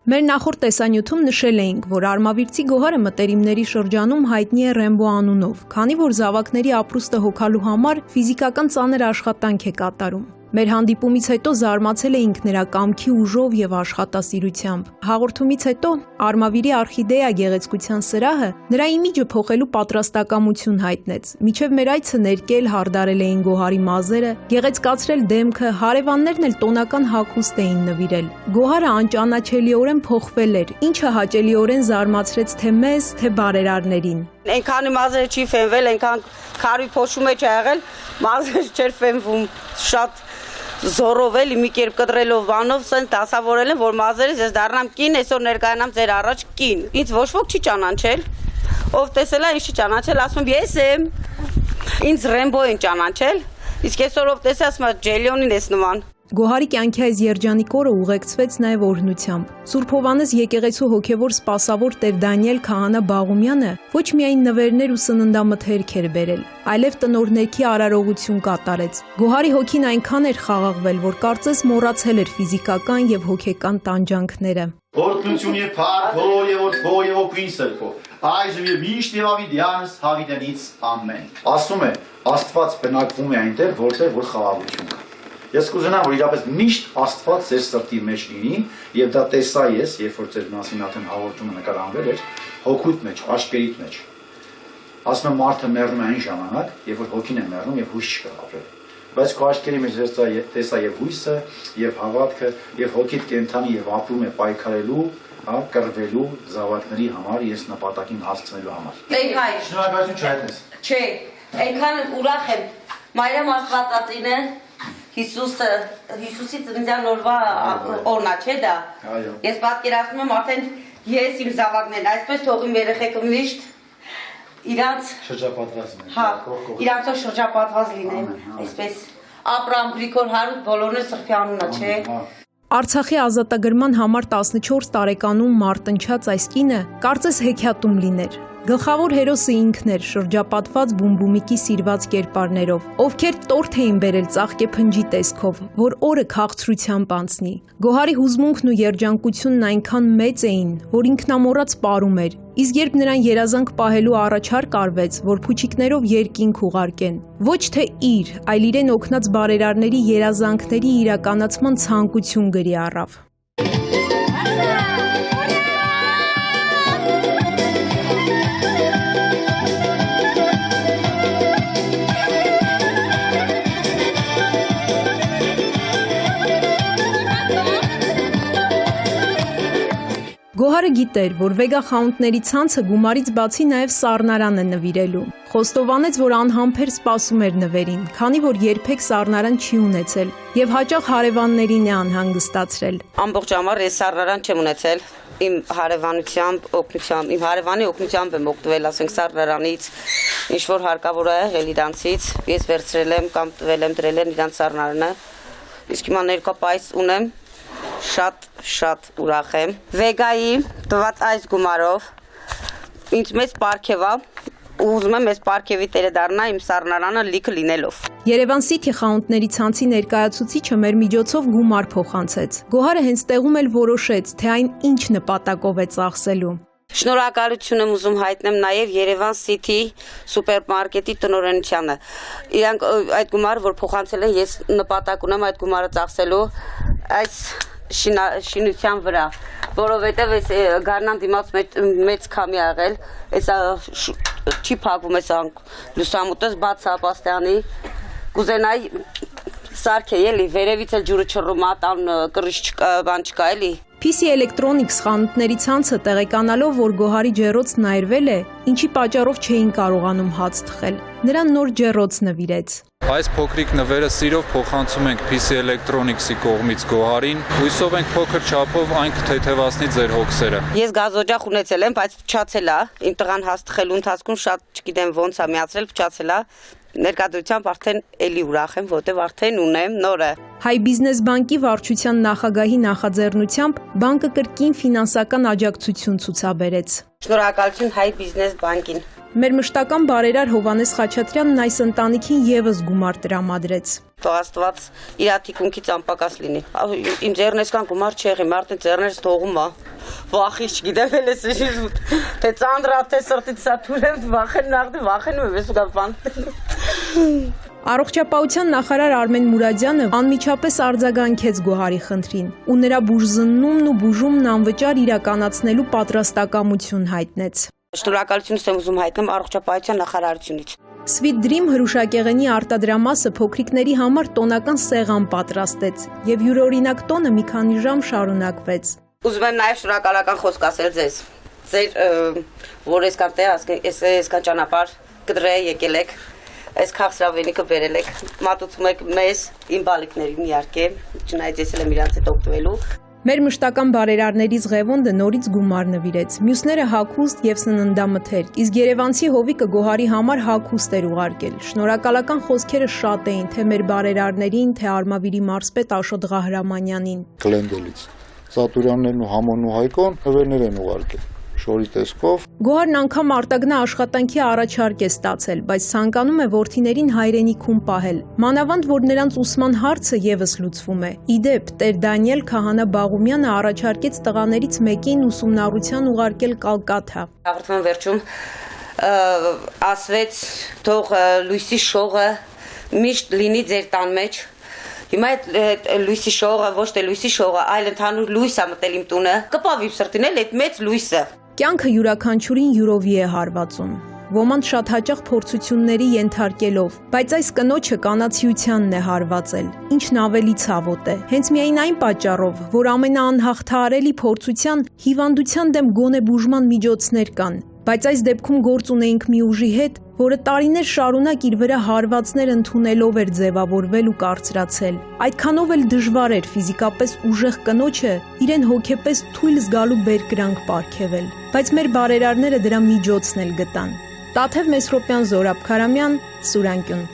Մեր նախորդ տեսանյութում նշել էինք, որ Արմավիրցի Գոհարը մտերիմների շրջանում հայտնի է Ռեմբո անունով, քանի որ զավակների ապրուստը հոգալու համար ֆիզիկական ծանր աշխատանք է կատարում։ Մեր հանդիպումից հետո զարմացել էինք նրա կամքի ուժով եւ աշխատասիրությամբ։ Հաղորդումից հետո Արմավիրի Արխիդեա գեղեցկության սրահը նրա իմիջը փոխելու պատրաստակամություն հայտնեց։ Մինչև մեր այցը ներկել հարդարել էին Գոհարի մազերը, գեղեցկացրել դեմքը, հարևաններն էլ տոնական հագուստ էին նվիրել։ Գոհարը անճանաչելիորեն փոխվել էր, ինչը հաճելիորեն զարմացրեց թե մեզ, թե բարերարներին։ Այնքան մազերը չի ֆենվել, այնքան քարի փոշու մեջ ա եղել, մազերը չէր ֆենվում, շատ զորով էլի մի կերպ կտրելով բանով սենց դասավորել են, որ մազերից ես դառնամ կին, այսօր ներկայանամ ձեր առաջ կին։ Ինձ ոչ ոք չի ճանաչել, ով տեսել է ինձ չի ճանաչել, ասում եմ ես եմ, ինձ Ռեմբո են ճանաչել, իսկ այսօր ով տեսել ասում է Ջելիոնին ես նման։ Գոհարի կյանքի այս երջանիկ օրը ուղեկցվեց նաև օրհնությամբ։ Սուրբ Հովհաննես եկեղեցու հոգևոր սպասավոր Տեր Դանիել Քահանա Բաղումյանը ոչ միայն նվերներ ու սննդամթերք էր բերել, այլև տնօրնեքի արարողություն կատարեց։ Գոհարի հոգին այնքան էր խաղաղվել, որ կարծես մոռացել էր ֆիզիկական եւ հոգեկան տանջանքները։ Օրհնություն եւ փառք Հոր եւ Որդու եւ Հոգին Սրբո, այժմ եւ միշտ եւ ավիդյանս հավիտենից ամեն։ Ասում է, Աստված բնակվում է այնտեղ, որտեղ որ խաղաղություն կա։ Ես կուզենամ, որ իրապես միշտ Աստված ձեր սրտի մեջ լինի, եւ դա տեսա ես, երբ որ ձեր մասին արդեն հաղորդումը նկարահանվել էր, հոգուտ մեջ, աշկերիտ մեջ։ Ասում եմ, մարդը մեռնում է այն ժամանակ, երբ որ հոգին է մեռնում եւ հույս չկա ապրել։ Բայց քո աշկերի մեջ տեսա եւ հույսը, եւ հավատքը, եւ հոգիդ կենթանի եւ ապրում է պայքարելու, հա, կռվելու զավակների համար, ես նպատակին հասցնելու համար։ Հայ, շնորհակալություն չայտնես։ չէ, այնքան ուրախ եմ։ Մայրամ Աստվածածին է Հիսուսի ծննդյան օրվա օրնա չէ դա։ Ես պատկերացնում եմ արդեն ես իմ զավակներն, այսպես թող իմ երեխեքը միշտ իրանց շրջապատված լինեն։ Հա, իրանցով շրջապատված լինեն, այսպես Ապրամ Գրիգոր Հարութ բոլորը սրբի անունը չէ։ Արցախի ազատագրման համար 14 տարեկանում մարտնչած այս կինը կարծես հեքիաթում լիներ։ Գլխավոր հերոսը ինքն էր, շրջապատված բումբումիկի սիրված կերպարներով, ովքեր տորթ էին բերել ծաղկեփնջի տեսքով, որ օրը քաղցրությամբ անցնի։ Գոհարի հուզմունքն ու երջանկությունն այնքան մեծ էին, որ ինքնամոռաց պարում էր, իսկ երբ նրան երազանք պահելու առաջարկ արվեց, որ փուչիկներով երկինք ուղարկեն, ոչ թե իր, այլ իրեն օգնած բարերարների երազանքների իրականացման ցանկություն գրի առավ։ Գոհարը գիտեր, որ Վեգա խանութների ցանցը գումարից բացի նաև սառնարան է նվիրելու։ Խոստովանեց, որ անհամբեր սպասում էր նվերին, քանի որ երբեք սառնարան չի ունեցել եւ հաճախ հարևաններին է անհանգստացրել։ Ամբողջ ամառ ես սառնարան չեմ ունեցել։ Իմ հարևանությամբ, օգնությամբ, իմ հարևանի օգնությամբ եմ օգտվել, ասենք սառնարանից, ինչ որ հարկավոր է եղել իրանցից, ես վերցրել եմ կամ տվել եմ դրել են իրանց սառնարանը։ Իսկ հիմա ներկա պայս ունեմ, շատ ուրախ եմ։ Վեգայի տված այս գումարով ինձ մեծ պարգև է, ուզում եմ այս պարգևի տերը դառնա իմ սառնարանը լիքը լինելով։ Երևան City խանութների ցանցի ներկայացուցիչը մեր միջոցով գումար փոխանցեց։ Գոհարը հենց տեղում էլ որոշեց, թե այն ինչ նպատակով է ծախսելու։ Շնորհակալություն եմ ուզում հայտնեմ նաև Երևան City սուպերմարկետի տնօրենությանը։ Իրանք այդ գումարը, որ փոխանցել են, ես նպատակ ունեմ այդ գումարը ծախսելու այս շինության վրա, որովհետև այս գարնան դիմաց մեծ քամի ա եղել, այսա չի փակվում այս լուսամուտս բաց է պաստյանի, կուզենայի սարքե էլի, վերևից էլ ջուրը չռում ա, տան կռիչ բան չկա էլի։ PC Electronics խանութների ցանցը տեղեկանալով, որ Գոհարի ջեռոցն այրվել է, ինչի պատճառով չէին կարողանում հաց թխել, նրան նոր ջեռոց նվիրեց։ Այս փոքրիկ նվերը սիրով փոխանցում ենք PC Electronics-ի կողմից Գոհարին, հույսով ենք փոքր չափով այն կթեթևացնի ձեր հոգսերը։ Ես գազօջախ ունեցել եմ, բայց փչացել է, իմ տղան հաց թխելու ընթացքում շատ չգիտեմ ոնց է միացրել, փչացել է։ Ներկայությամբ արդեն էլի ուրախ եմ, որտեղ արդեն ունեմ նորը։ Հայ բիզնես բանկի վարչության նախագահի նախաձեռնությամբ բանկը կրկին ֆինանսական աջակցություն ցուցաբերեց։ Շնորհակալություն Հայ բիզնես բանկին։ Մեր մշտական բարերար Հովհաննես Խաչատրյանն այս ընտանիքին եւս գումար տրամադրեց։ Թող Աստված իր թիկունքից անպակաս լինի։ Իմ ձեռնեսկան գումար չի եղի, մարդն ձեռներս թողում է։ վախի չգիտեմ էլ էս թե ծանդրա թե սրտից սա թուրեմ վախենում եմ ես ու բան Առողջապահության նախարար Արմեն Մուրադյանը անմիջապես արձագանքեց Գոհարի խնդրին ու նրա բուժզննումն ու բուժումն անվճար իրականացնելու պատրաստակամություն հայտնեց։ Շնորհակալություն եմ ուզում հայտնել առողջապահության նախարարությունից։ Sweet Dream հրուշակեղենի արտադրամասը փոքրիկների համար տոնական սեղան պատրաստեց եւ յուրօրինակ տոնը մի քանի ժամ շարունակվեց։ Ուզում եմ նաև շնորհակալական խոսք ասել ձեզ։ Ձեր որ այսքան տեղ այսքան ճանապարհ կդրե եկել եք Այս քաղցրավենիքը բերել եք, մատուցում եք մեզ, իմ բալիկներին իհարկե, չնայած ես էլ եմ իրանց հետ օգտվելու։ Մեր մշտական բարերարներից Ղևոնդը նորից գումար նվիրեց, մյուսները հագուստ եւ սննդամթերք, իսկ երևանցի Հովիկը Գոհարի համար հագուստ էր ուղարկել։ Շնորհակալական խոսքերը շատ էին, թե մեր բարերարներին, թե Արմավիրի մարզպետ Աշոտ Ղահրամանյանին։ Գլենդելից Սատուրյաններն ու Համոն ու Հայկոն նվերներ են ուղարկել։ Շորի տեսքով Գոհարն անգամ արտագնա աշխատանքի առաջարկ է ստացել, բայց ցանկանում է որդիներին հայրենիքում պահել։ Մանավանդ որ նրանց ուսման հարցը եւս լուծվում է։ Իդեպ Տեր Դանիել Քահանա Բաղումյանը առաջարկեց տղաներից մեկին ուսումնառության ուղարկել Կալկաթա։ Հաղորդման վերջում ասվեց թող լույսի շողը միշտ լինի ձեր տան մեջ։ Հիմա այդ լույսի շողը ոչ թե լույսի շողը, այլ ընդհանուր լույս է մտել իմ տունը։ Կպավի սրտին էլ այդ մեծ լույսը։ Կյանքը յուրաքանչյուրին յուրովի է հարվածում։ Ոմանց շատ հաճախ փորձությունների ենթարկելով, բայց այս կնոջը կանացիությանն է հարվածել, ինչն ավելի ցավոտ է։ Հենց միայն այն պատճառով, որ ամենաանհաղթահարելի փորձության հիվանդության դեմ գոնե բուժման միջոցներ կան, բայց այս դեպքում գործ ունեինք մի ուժի հետ, որը տարիներ շարունակ իր վրա հարվածներ ընդունելով էր ձևավորվել ու կարծրացել։ Այդքանով էլ դժվար էր ֆիզիկապես ուժեղ կնոջը իրեն հոգեպես թույլ զգալու բերկրանք պարգևել, բայց մեր բարերարները դրա միջոցն էլ գտան։ Տաթև Մեսրոպյան, Զորաբ Քարամյան, Սուրանկյուն։